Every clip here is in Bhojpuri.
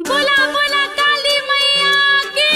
बोला बोला काली मैया की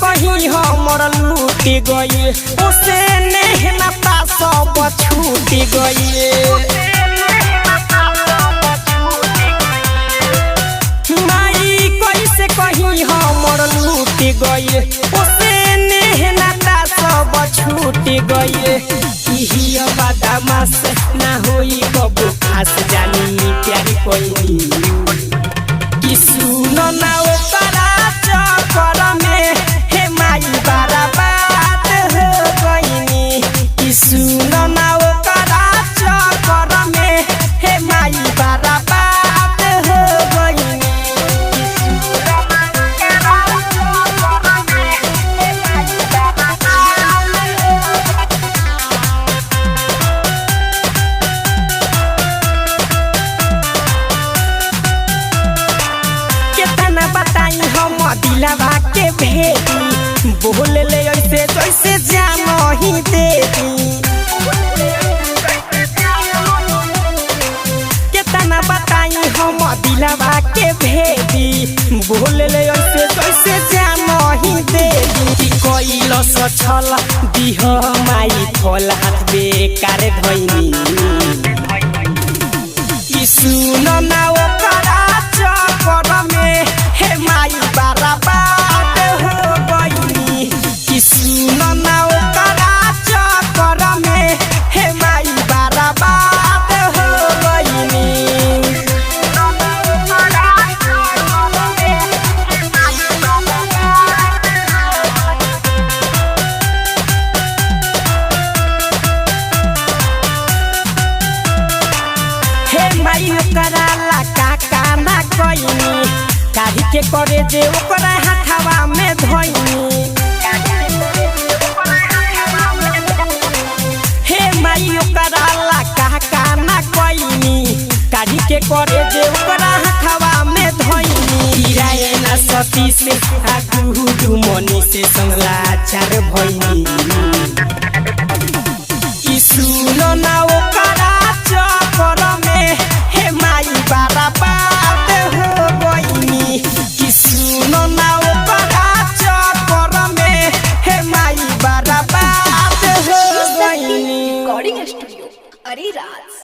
कहीं हमर लूटी गई उसे नेहनता सब छूटी गई। माई कैसे कहीं हमर लूटी गई उसे नेहनता सब छूटी गई। इही बदमाश ना होई कबो खास जानी प्यारी कोई कि सुनो ना ओकरा चक्कर में सुनो ना ओकरा चक्कर में हे माई बर्बाद हो गई। कितना बताई हम दिलवा के भेदी बोल ले ऐसे जैसे जान ही देती। कितना बताई हम दिलवा के भेदी बोल ले ऐसे जैसे जान ही देती। कोइल सछल दिह माई फल हाथ बेकार धइनी। ई सुनो ना ओकरा चक्कर में हे माई बर्बाद हो गई। ई सुनो ना ओकरा चक्कर में हे माई बर्बाद हो गई। माई ओकरा ला का ना कइनी काहे के करे जे ओकरा हाथवा में धइनी। हे माई ओकरा ला का ना कइनी काहे के करे जे ओकरा हाथवा में धइनी। गिराए ना सती से आगु मनी से संगला चार भइनी। ई सुनो ना ओकरा चक्कर में हे माई बर्बाद हो गई। कि सुनो ना ओकरा चक्कर में हे माई बर्बाद हो गई। रिकॉर्डिंग स्टूडियो अरे राज।